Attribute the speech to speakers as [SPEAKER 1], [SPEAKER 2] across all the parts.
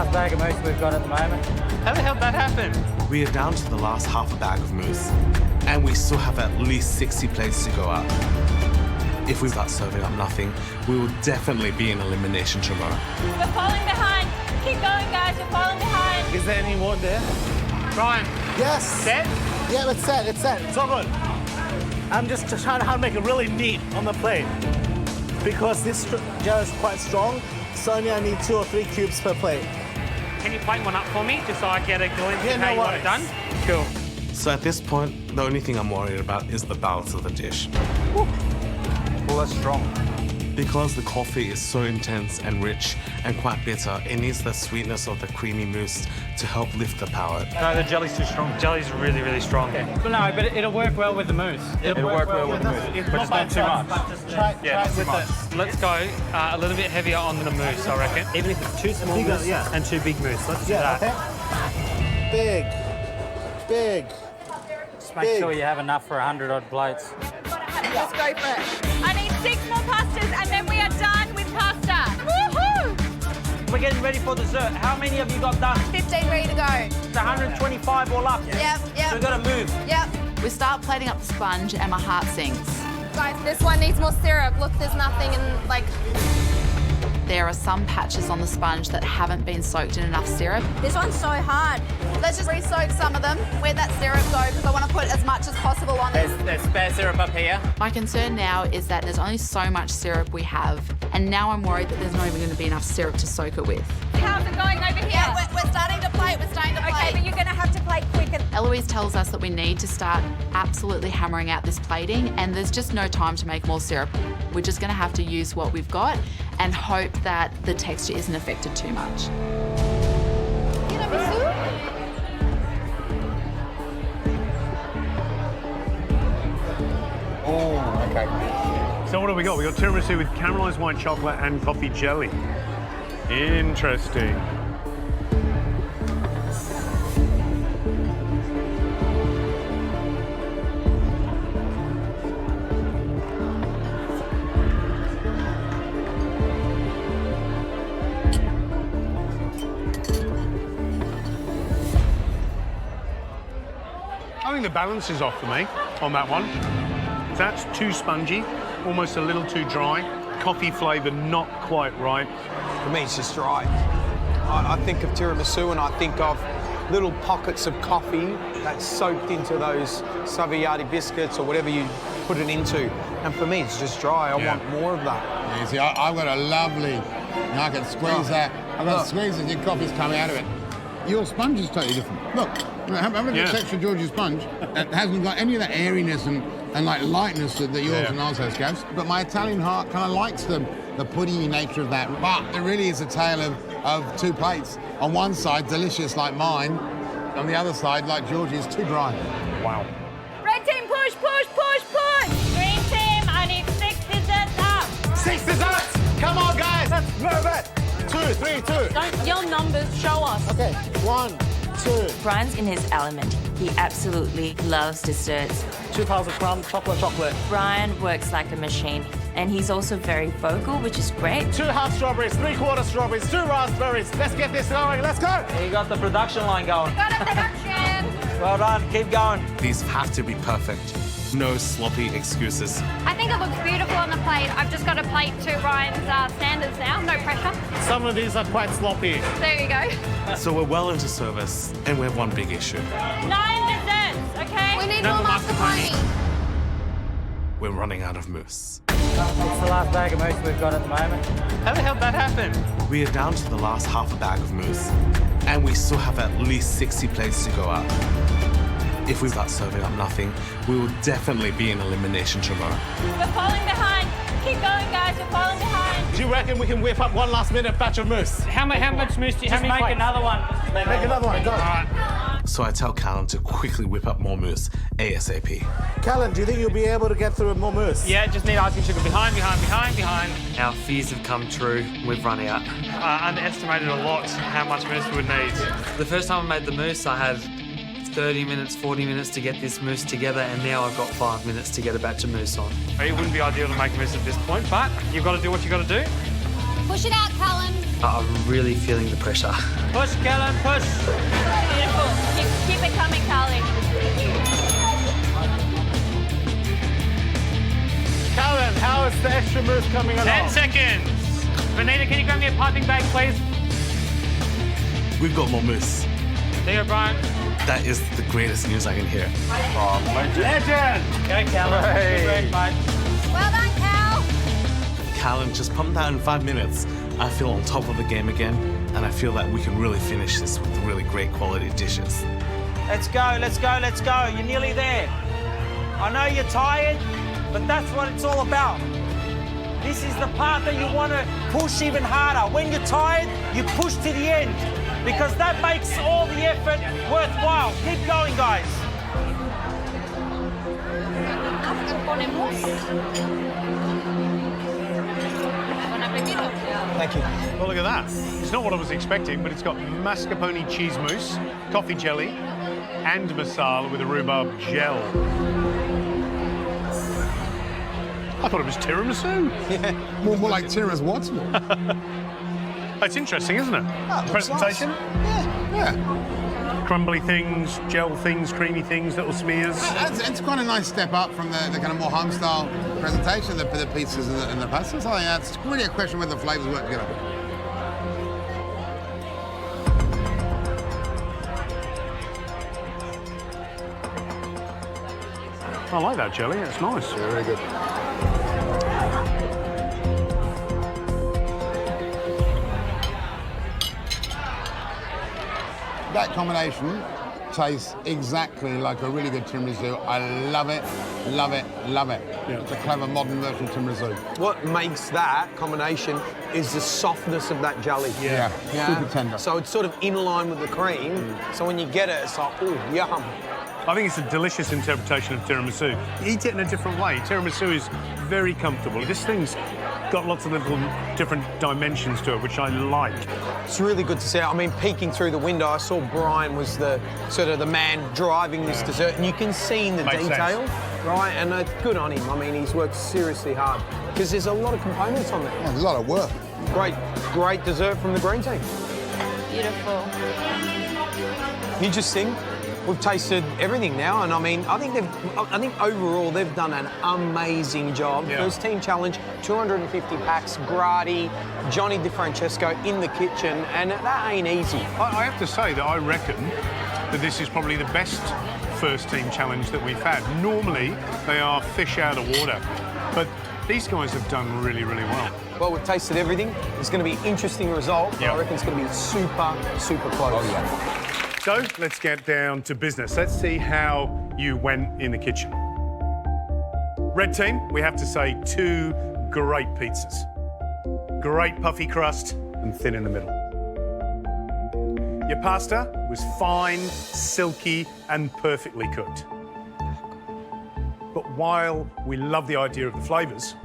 [SPEAKER 1] last bag of mousse we've got at the moment.
[SPEAKER 2] How the hell did that happen?
[SPEAKER 3] We are down to the last half a bag of mousse, and we still have at least 60 plates to go up. If we start serving up nothing, we will definitely be in elimination tomorrow.
[SPEAKER 4] We're falling behind. Keep going, guys. We're falling behind.
[SPEAKER 1] Is there any more there?
[SPEAKER 2] Ryan,
[SPEAKER 5] Yes.
[SPEAKER 2] set?
[SPEAKER 5] Yeah, it's set, it's set.
[SPEAKER 1] It's all good. I'm just trying to make it really neat on the plate. Because this jar is quite strong, so only I need 2 or 3 cubes per plate.
[SPEAKER 2] Can you plate one up for me, just so I get a glimpse
[SPEAKER 1] Yeah,
[SPEAKER 2] of how
[SPEAKER 1] no
[SPEAKER 2] you want it done?
[SPEAKER 1] worries.
[SPEAKER 2] Cool.
[SPEAKER 3] So at this point, the only thing I'm worried about is the balance of the dish.
[SPEAKER 1] Well, that's strong.
[SPEAKER 3] Because the coffee is so intense and rich and quite bitter, it needs the sweetness of the creamy mousse to help lift the palate.
[SPEAKER 2] No, the jelly's too strong. Jelly's really, really strong.
[SPEAKER 1] Okay. But no, but it'll work well with the mousse. It'll work well with the mousse. But just not too much.
[SPEAKER 5] Try
[SPEAKER 2] Yeah,
[SPEAKER 5] it with it.
[SPEAKER 2] Let's go a little bit heavier on the mousse, I reckon. Even if it's 2 small
[SPEAKER 5] Bigger,
[SPEAKER 2] mousse
[SPEAKER 5] yeah.
[SPEAKER 2] and 2 big mousse, let's do
[SPEAKER 5] Yeah,
[SPEAKER 2] that.
[SPEAKER 5] okay. Big, big.
[SPEAKER 1] Just make sure you have enough for 100 odd plates.
[SPEAKER 4] Let's go for it. I need 6 more pastas, and then we are done with pasta. Woohoo!
[SPEAKER 1] We're getting ready for dessert. How many have you got done?
[SPEAKER 4] 15 ready to go.
[SPEAKER 1] It's 125 all up.
[SPEAKER 4] Yep,
[SPEAKER 1] So
[SPEAKER 4] yep.
[SPEAKER 1] we've got to move.
[SPEAKER 4] Yep.
[SPEAKER 6] We start plating up the sponge and my heart sinks.
[SPEAKER 4] Guys, this one needs more syrup. Look, there's nothing in, like...
[SPEAKER 6] There are some patches on the sponge that haven't been soaked in enough syrup.
[SPEAKER 4] This one's so hard.
[SPEAKER 6] Let's just re-soak some of them. Where'd that syrup go? Because I want to put as much as possible on this.
[SPEAKER 1] There's spare syrup up here.
[SPEAKER 6] My concern now is that there's only so much syrup we have, and now I'm worried that there's not even going to be enough syrup to soak it with.
[SPEAKER 4] How's it going over here?
[SPEAKER 6] Yeah, we're starting to plate. We're starting to plate.
[SPEAKER 4] Okay, but you're going to have to plate quicker.
[SPEAKER 6] Eloise tells us that we need to start absolutely hammering out this plating, and there's just no time to make more syrup. We're just going to have to use what we've got and hope that the texture isn't affected too much.
[SPEAKER 5] Oh, okay.
[SPEAKER 7] So what have we got? We got tiramisu with caramelized white chocolate and coffee jelly. Interesting. I think the balance is off for me on that one. That's too spongy, almost a little too dry. Coffee flavour not quite right.
[SPEAKER 8] For me, it's just dry. I think of tiramisu and I think of little pockets of coffee that's soaked into those Savoiardi biscuits or whatever you put it into. And for me, it's just dry. I want more of that.
[SPEAKER 9] Yeah, you see, I've got a lovely, I can squeeze that. I've got to squeeze it, your coffee's coming out of it. Your sponge is totally different. Look, have a look at the texture of George's sponge. It hasn't got any of that airiness and like lightness that yours and ours has, Gavs. But my Italian heart kind of likes the puddingy nature of that. But there really is a tale of 2 plates. On one side, delicious like mine. On the other side, like George's, too dry.
[SPEAKER 7] Wow.
[SPEAKER 4] Red team, push, push, push, push! Green team, I need 6 desserts up.
[SPEAKER 5] 6 desserts! Come on, guys, let's move it. 2, 3, 2.
[SPEAKER 4] Don't yell numbers, show us.
[SPEAKER 5] Okay, 1, 2.
[SPEAKER 10] Brian's in his element. He absolutely loves desserts.
[SPEAKER 1] 2,000 grams chocolate.
[SPEAKER 10] Brian works like a machine, and he's also very vocal, which is great.
[SPEAKER 5] 2 half strawberries, 3/4 strawberries, 2 raspberries. Let's get this going, let's go!
[SPEAKER 1] You got the production line going.
[SPEAKER 4] Got a production.
[SPEAKER 1] Well done, keep going.
[SPEAKER 3] These have to be perfect. No sloppy excuses.
[SPEAKER 4] I think it looks beautiful on the plate. I've just got to plate to Ryan's standards now, no pressure.
[SPEAKER 5] Some of these are quite sloppy.
[SPEAKER 4] There you go.
[SPEAKER 3] So we're well into service, and we have one big issue.
[SPEAKER 4] 9 desserts, okay? We need
[SPEAKER 2] No
[SPEAKER 4] more
[SPEAKER 2] more
[SPEAKER 4] mascarpone.
[SPEAKER 3] We're running out of mousse.
[SPEAKER 1] It's the last bag of mousse we've got at the moment.
[SPEAKER 2] How the hell did that happen?
[SPEAKER 3] We are down to the last half a bag of mousse, and we still have at least 60 plates to go up. If we start serving up nothing, we will definitely be in elimination tomorrow.
[SPEAKER 4] We're falling behind. Keep going, guys. We're falling behind.
[SPEAKER 5] Do you reckon we can whip up one last minute batch of mousse?
[SPEAKER 2] How much mousse do you
[SPEAKER 1] Just make another one.
[SPEAKER 5] Make another one, go.
[SPEAKER 2] All right.
[SPEAKER 3] So I tell Callan to quickly whip up more mousse ASAP.
[SPEAKER 5] Callan, do you think you'll be able to get through more mousse?
[SPEAKER 2] Yeah, just need icing sugar behind. Our fears have come true. We've run out. I underestimated a lot how much mousse we would need. The first time I made the mousse, I had 30 minutes, 40 minutes to get this mousse together, and now I've got 5 minutes to get a batch of mousse on. It wouldn't be ideal to make mousse at this point, but you've got to do what you've got to do.
[SPEAKER 4] Push it out, Callan.
[SPEAKER 2] I'm really feeling the pressure.
[SPEAKER 11] Push, Callan, push.
[SPEAKER 4] Beautiful. Keep it coming, Callan.
[SPEAKER 5] Callan, how is the extra mousse coming along?
[SPEAKER 2] 10 seconds. Vanita, can you grab me a piping bag, please?
[SPEAKER 3] We've got more mousse.
[SPEAKER 2] There you go, Brian.
[SPEAKER 3] That is the greatest news I can hear.
[SPEAKER 5] Legend!
[SPEAKER 11] Go, Callan. Great, mate.
[SPEAKER 4] Well done, Cal.
[SPEAKER 3] Callan just pumped that in 5 minutes. I feel on top of the game again, and I feel that we can really finish this with really great quality dishes.
[SPEAKER 11] Let's go, let's go, let's go. You're nearly there. I know you're tired, but that's what it's all about. This is the part that you want to push even harder. When you're tired, you push to the end, because that makes all the effort worthwhile. Keep going, guys.
[SPEAKER 4] Mascarpone mousse. Buon appetito.
[SPEAKER 8] Thank you.
[SPEAKER 7] Well, look at that. It's not what I was expecting, but it's got mascarpone cheese mousse, coffee jelly, and masala with a rhubarb gel. I thought it was tiramisu.
[SPEAKER 8] Yeah.
[SPEAKER 9] More like tiramisu what?
[SPEAKER 7] That's interesting, isn't it?
[SPEAKER 8] Oh,
[SPEAKER 7] Presentation.
[SPEAKER 8] Nice.
[SPEAKER 9] Yeah.
[SPEAKER 7] Crumbly things, gel things, creamy things, little smears.
[SPEAKER 9] It's quite a nice step up from the kind of more home-style presentation for the pizzas and the pastas. I think that's really a question whether the flavours work together.
[SPEAKER 7] I like that jelly, it's nice.
[SPEAKER 9] Yeah, very good. That combination tastes exactly like a really good tiramisu. I love it, love it, love it.
[SPEAKER 7] Yeah.
[SPEAKER 9] It's a clever modern version of tiramisu.
[SPEAKER 8] What makes that combination is the softness of that jelly.
[SPEAKER 9] Yeah, super tender.
[SPEAKER 8] So it's sort of in line with the cream. So when you get it, it's like, ooh, yum.
[SPEAKER 7] I think it's a delicious interpretation of tiramisu. Eat it in a different way. Tiramisu is very comfortable. This thing's got lots of little different dimensions to it, which I like.
[SPEAKER 8] It's really good to see. I mean, peeking through the window, I saw Brian was the sort of the man driving this dessert, and you can see in the
[SPEAKER 7] Makes
[SPEAKER 8] detail,
[SPEAKER 7] sense.
[SPEAKER 8] right? And good on him. I mean, he's worked seriously hard because there's a lot of components on there.
[SPEAKER 9] Yeah, there's a lot of work.
[SPEAKER 8] Great dessert from the green team.
[SPEAKER 4] Beautiful.
[SPEAKER 8] You just think we've tasted everything now, and I mean, I think overall they've done an amazing job.
[SPEAKER 7] Yeah.
[SPEAKER 8] First team challenge, 250 packs, Gradi, Johnny Francesco in the kitchen, and that ain't easy.
[SPEAKER 7] I have to say that I reckon that this is probably the best first team challenge that we've had. Normally, they are fish out of water, but these guys have done really, really well.
[SPEAKER 8] Well, we've tasted everything. It's going to be an interesting result, but
[SPEAKER 7] Yeah.
[SPEAKER 8] I reckon it's going to be super, super close.
[SPEAKER 9] Oh, yeah.
[SPEAKER 7] So let's get down to business. Let's see how you went in the kitchen. Red team, we have to say 2 great pizzas. Great puffy crust and thin in the middle. Your pasta was fine, silky, and perfectly cooked. But while we love the idea of the flavours,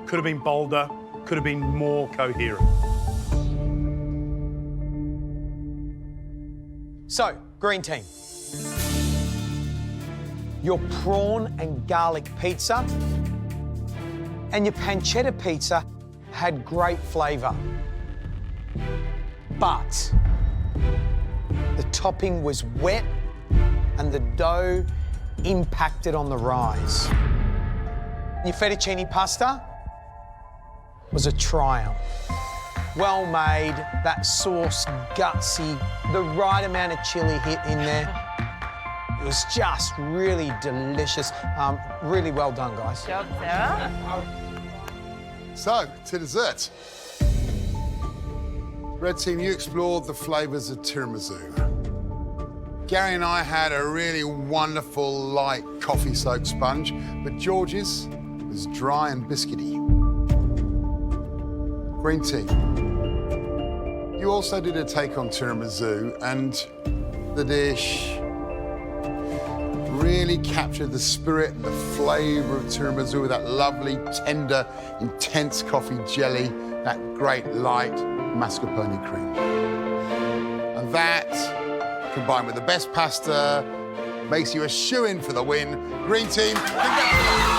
[SPEAKER 7] could have been bolder, could have been more coherent.
[SPEAKER 8] So, green team. Your prawn and garlic pizza and your pancetta pizza had great flavour. But the topping was wet and the dough impacted on the rise. Your fettuccine pasta was a triumph. Well made, that sauce gutsy, the right amount of chili hit in there. It was just really delicious. Really well done, guys.
[SPEAKER 4] Good job, Sarah.
[SPEAKER 9] So, to dessert. Red team, you explored the flavours of tiramisu. Gary and I had a really wonderful, light, coffee-soaked sponge, but George's was dry and biscuity. Green team, you also did a take on tiramisu, and the dish really captured the spirit and the flavour of tiramisu with that lovely, tender, intense coffee jelly, that great light mascarpone cream. And that, combined with the best pasta, makes you a shoo-in for the win. Green team, congratulations!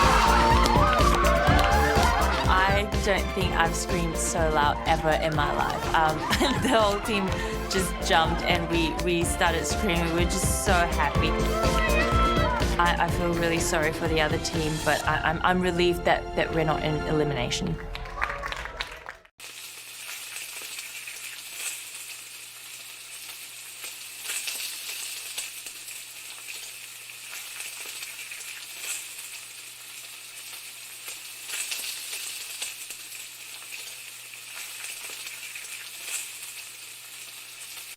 [SPEAKER 10] I don't think I've screamed so loud ever in my life. The whole team just jumped and we started screaming. We were just so happy. I feel really sorry for the other team, but I'm relieved that we're not in elimination.